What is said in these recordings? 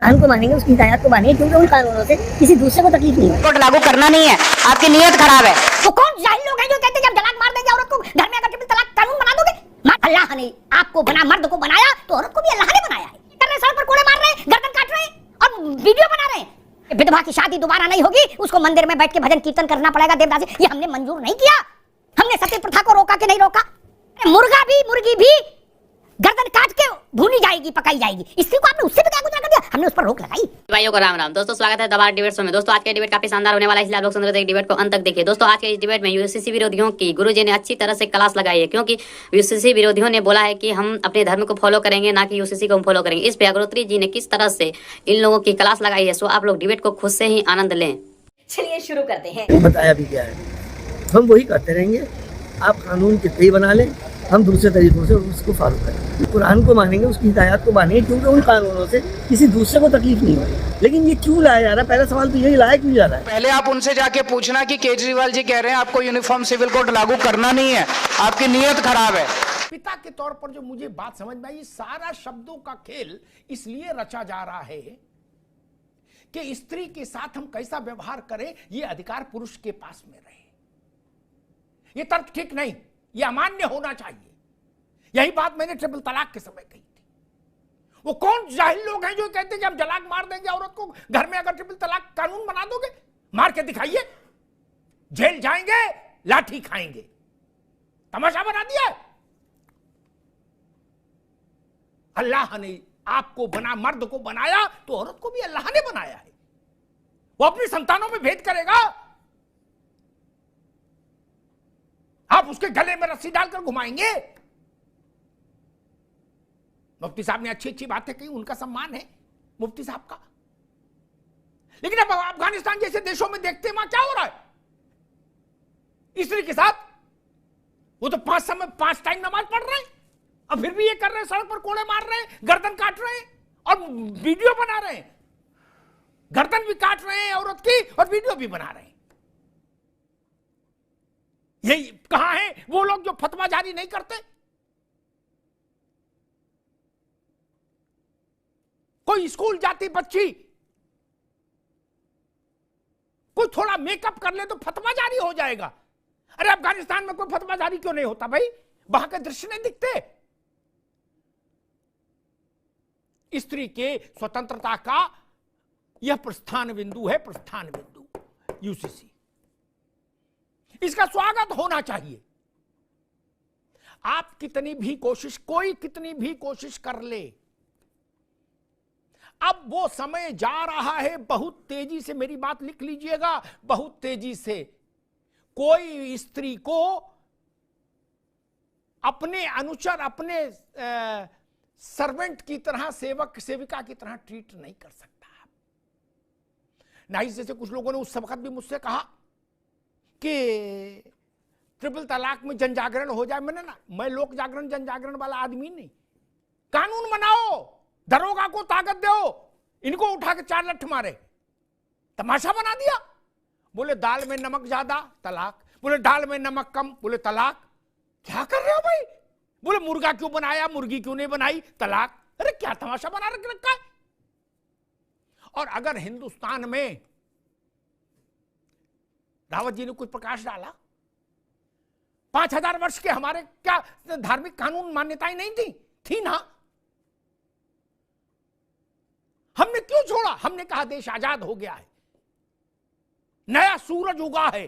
कानून को मानेंगे, उसकी हिदायत को मानेंगे, क्योंकि उन कानूनों से किसी दूसरे को तकलीफ नहीं है। कोर्ट लागू करना नहीं है, आपकी नीयत खराब है। तो कौन जाहिल लोग हैं जो कहते हैं कि हम तलाक मार देंगे औरत को, घर में अगर ट्रिपल तलाक कानून बना दोगे? अल्लाह ने आपको बना, मर्द को बनाया तो औरत को भी अल्लाह ने बनाया है। कर रहे, सड़क पर कोड़े मार रहे हैं, गर्दन काट रहे हैं और वीडियो बना रहे हैं। विधवा की शादी दोबारा नहीं होगी, उसको मंदिर में बैठ के भजन कीर्तन करना पड़ेगा देवदासी। ये हमने मंजूर नहीं किया। हमने सती प्रथा को रोका कि नहीं रोका? मुर्गा भी, मुर्गी भी गर्दन काट के भूनी जाएगी, पकाई जाएगी। इसको आपने उससे भी क्या गुजरा कर दिया? हमने उस पर रोक लगाई। भाइयों को राम राम। दोस्तों स्वागत है दबार डिबेट शो में। दोस्तों आज के डिबेट काफी शानदार होने वाला है, इसलिए आप लोग सुन रहे थे डिबेट को अंत तक देखिए। दोस्तों आज के इस डिबेट में यूसीसी विरोधियों की गुरुजी ने अच्छी तरह से क्लास लगाई है, क्योंकि यूसीसी विरोधियों ने बोला है कि हम अपने धर्म को फॉलो करेंगे, ना कि यूसीसी को हम फॉलो करेंगे। इस पे अग्रोत्री जी ने किस तरह से इन लोगों की क्लास लगाई है, सो आप लोग डिबेट को खुद से ही आनंद लें। चलिए शुरू करते हैं। बताया भी क्या है, हम वही करते रहेंगे। आप कानून कितने ही बना लें, हम दूसरे तरीकों से उसको फॉलो करेंगे। कुरान को मानेंगे, उसकी हिदायत को मानेंगे, क्योंकि उन कानूनों से किसी दूसरे को तकलीफ नहीं होगी। लेकिन ये क्यों लाया जा रहा है? पहला सवाल तो यही, लाया क्यों जा रहा है? पहले आप उनसे जाके पूछना कि केजरीवाल जी कह रहे हैं आपको यूनिफॉर्म सिविल कोड लागू करना नहीं है, आपकी नीयत खराब है। पिता के तौर पर जो मुझे बात समझ में आई, सारा शब्दों का खेल इसलिए रचा जा रहा है कि स्त्री के साथ हम कैसा व्यवहार करें, ये अधिकार पुरुष के पास में रहे। ये तर्क ठीक नहीं, ये अमान्य होना चाहिए। यही बात मैंने ट्रिपल तलाक के समय कही थी। वो कौन जाहिल लोग हैं जो कहते हैं कि हम तलाक मार देंगे औरत को, घर में अगर ट्रिपल तलाक कानून बना दोगे? मार के दिखाइए, जेल जाएंगे, लाठी खाएंगे। तमाशा बना दिया है। अल्लाह ने आपको बना, मर्द को बनाया तो औरत को भी अल्लाह ने बनाया है। वो अपनी संतानों में भेद करेगा। आप उसके गले में रस्सी डालकर घुमाएंगे? मुफ्ती साहब ने अच्छी अच्छी बातें कही, उनका सम्मान है मुफ्ती साहब का। लेकिन अब अफगानिस्तान जैसे देशों में देखते हैं वहां क्या हो रहा है स्त्री के साथ। वो तो 5 टाइम नमाज पढ़ रहे हैं और फिर भी ये कर रहे हैं, सड़क पर कोड़े मार रहे हैं, गर्दन काट रहे हैं और वीडियो बना रहे हैं। गर्दन भी काट रहे हैं औरत की और वीडियो भी बना रहे हैं। यही कहां है वो लोग जो फतवा जारी नहीं करते? कोई स्कूल जाती बच्ची कोई थोड़ा मेकअप कर ले तो फतवा जारी हो जाएगा। अरे अफगानिस्तान में कोई फतवा जारी क्यों नहीं होता भाई? वहां के दृश्य नहीं दिखते? स्त्री के स्वतंत्रता का यह प्रस्थान बिंदु है, प्रस्थान बिंदु यूसीसी। इसका स्वागत होना चाहिए। आप कितनी भी कोशिश, कोई कितनी भी कोशिश कर ले, अब वो समय जा रहा है बहुत तेजी से। मेरी बात लिख लीजिएगा, बहुत तेजी से। कोई स्त्री को अपने अनुचर, अपने सर्वेंट की तरह, सेवक सेविका की तरह ट्रीट नहीं कर सकता। नाइस जैसे कुछ लोगों ने उस वक्त भी मुझसे कहा कि ट्रिपल तलाक में जन जागरण हो जाए। मैं लोक जागरण, जन जागरण वाला आदमी नहीं। कानून बनाओ, दरोगा को ताकत दो, इनको उठा के 4 लठ मारे। तमाशा बना दिया। बोले दाल में नमक ज्यादा, तलाक। बोले दाल में नमक कम, बोले तलाक। क्या कर रहे हो भाई? बोले मुर्गा क्यों बनाया, मुर्गी क्यों नहीं बनाई, तलाक। अरे क्या तमाशा बना रखा है। और अगर हिंदुस्तान में रावत जी ने कुछ प्रकाश डाला, 5000 वर्ष के हमारे क्या धार्मिक कानून मान्यताएं नहीं थी ना? हमने क्यों छोड़ा? हमने कहा देश आजाद हो गया है, नया सूरज उगा है,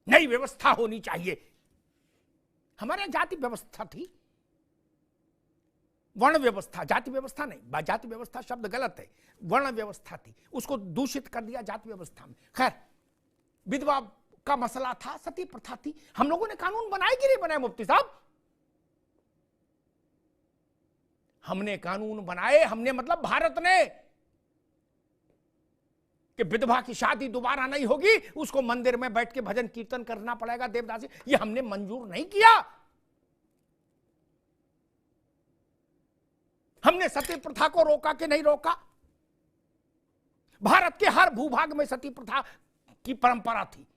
नई व्यवस्था होनी चाहिए। हमारे यहां जाति व्यवस्था थी, वर्ण व्यवस्था, जाति व्यवस्था नहीं। जाति व्यवस्था शब्द गलत है, वर्ण व्यवस्था थी, उसको दूषित कर दिया जाति व्यवस्था में। खैर, विधवा का मसला था, सती प्रथा थी। हम लोगों ने कानून बनाए कि नहीं बनाए मुफ्ती साहब? हमने कानून बनाए। हमने मतलब भारत ने, कि विधवा की शादी दोबारा नहीं होगी, उसको मंदिर में बैठ के भजन कीर्तन करना पड़ेगा, देवदासी। ये हमने मंजूर नहीं किया। हमने सती प्रथा को रोका कि नहीं रोका? भारत के हर भूभाग में सती प्रथा की परंपरा थी।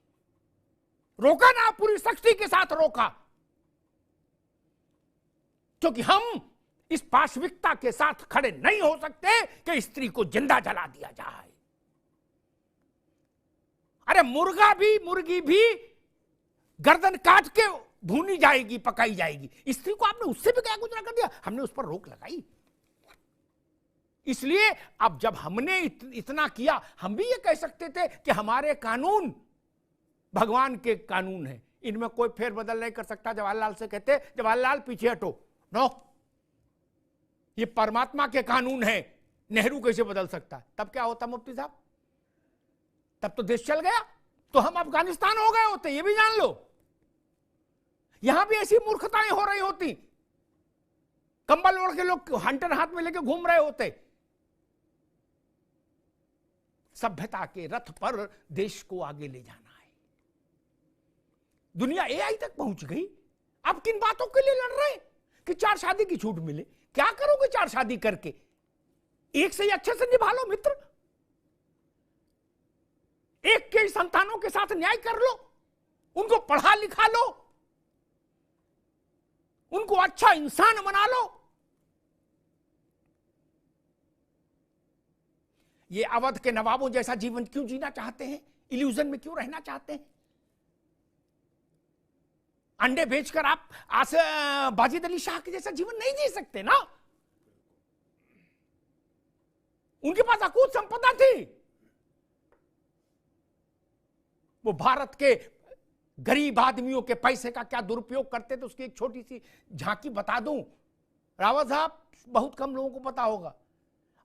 रोका ना, पूरी सख्ती के साथ रोका, क्योंकि हम इस पाशविकता के साथ खड़े नहीं हो सकते कि स्त्री को जिंदा जला दिया जाए। अरे मुर्गी भी गर्दन काट के भूनी जाएगी, पकाई जाएगी। स्त्री को आपने उससे भी क्या गुजरा कर दिया? हमने उस पर रोक लगाई। इसलिए अब जब हमने इतना किया, हम भी ये कह सकते थे कि हमारे कानून भगवान के कानून हैं, इनमें कोई फेरबदल नहीं कर सकता। जवाहरलाल से कहते, जवाहरलाल पीछे हटो, नो, ये परमात्मा के कानून है, नेहरू कैसे बदल सकता? तब क्या होता मुफ्ती साहब? तब तो देश चल गया, तो हम अफगानिस्तान हो गए होते, ये भी जान लो। यहां भी ऐसी मूर्खताएं हो रही होती, कंबल ओढ़ के लोग हंटर हाथ में लेके घूम रहे होते। सभ्यता के रथ पर देश को आगे ले जाना है। दुनिया एआई तक पहुंच गई, अब किन बातों के लिए लड़ रहे हैं कि 4 शादी की छूट मिले? क्या करोगे 4 शादी करके? एक से ही अच्छे से निभा लो मित्र, एक के संतानों के साथ न्याय कर लो, उनको पढ़ा लिखा लो, उनको अच्छा इंसान बना लो। ये अवध के नवाबों जैसा जीवन क्यों जीना चाहते हैं? इल्यूजन में क्यों रहना चाहते हैं? अंडे बेचकर आप बाजिद अली शाह के जैसा जीवन नहीं जी सकते ना। उनके पास अकूत संपदा थी। वो भारत के गरीब आदमियों के पैसे का क्या दुरुपयोग करते थे, उसकी एक छोटी सी झांकी बता दूं। रावत साहब, बहुत कम लोगों को पता होगा,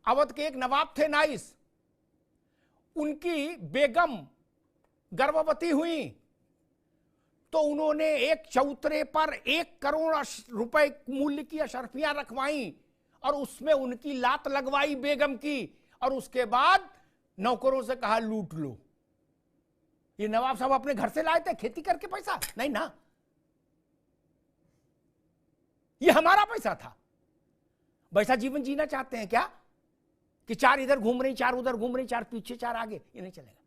अवध के एक नवाब थे नाइस, उनकी बेगम गर्भवती हुई तो उन्होंने एक चौतरे पर 1 करोड़ रुपए मूल्य की अशर्फियां रखवाई और उसमें उनकी लात लगवाई बेगम की, और उसके बाद नौकरों से कहा लूट लो। ये नवाब साहब अपने घर से लाए थे खेती करके पैसा? नहीं ना, ये हमारा पैसा था। वैसा जीवन जीना चाहते हैं क्या कि 4 इधर घूम रही, 4 उधर घूम रही, 4 पीछे 4 आगे? ये नहीं चलेगा,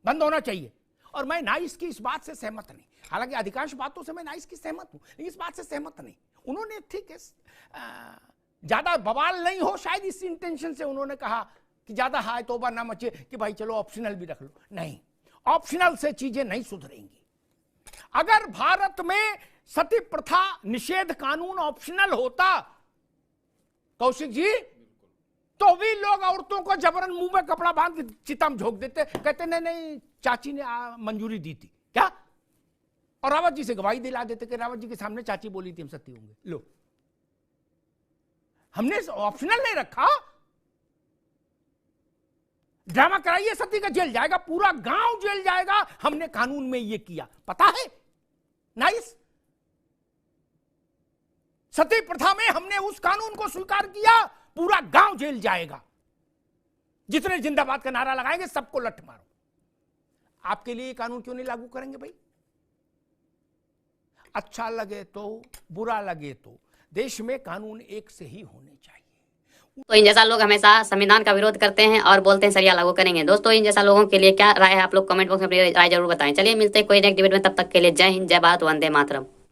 बंद होना चाहिए। और मैं नाइस की इस बात से सहमत नहीं, हालांकि अधिकांश बातों से मैं नाइस की सहमत हूं, लेकिन इस बात से सहमत नहीं। उन्होंने ठीक है, ज्यादा बवाल नहीं हो शायद इस इंटेंशन से उन्होंने कहा कि ज्यादा हाय तौबा ना मचे कि भाई चलो ऑप्शनल भी रख लो। नहीं, ऑप्शनल से चीजें नहीं सुधरेंगी। अगर भारत में सती प्रथा निषेध कानून ऑप्शनल होता कौशिक जी, तो भी लोग औरतों को जबरन मुंह में कपड़ा बांध के चिता में झोंक देते, कहते नहीं नहीं चाची ने मंजूरी दी थी क्या, और रावत जी से गवाही दिला देते कि रावत जी के सामने चाची बोली थी हम सती होंगे। लो, हमने ऑप्शनल नहीं रखा। ड्रामा कराइए, सती का जेल जाएगा, पूरा गांव जेल जाएगा, हमने कानून में ये किया, पता है? नाइस। सती प्रथा में हमने उस कानून को स्वीकार किया, पूरा गांव जेल जाएगा। जितने जिंदाबाद का नारा लगाएंगे सबको लठ मारो। आपके लिए कानून क्यों नहीं लागू करेंगे भाई? अच्छा लगे तो, बुरा लगे तो, देश में कानून एक से ही होने चाहिए। तो इन जैसा लोग हमेशा संविधान का विरोध करते हैं और बोलते हैं शरिया लागू करेंगे। दोस्तों, इन जैसा लोगों के लिए क्या राय है, आप लोग कमेंट बॉक्स में अपनी राय जरूर बताएं। चलिए मिलते हैं कोई नेक्स्ट डिबेट में, तब तक के लिए जय हिंद, जय भारत, वंदे मातरम।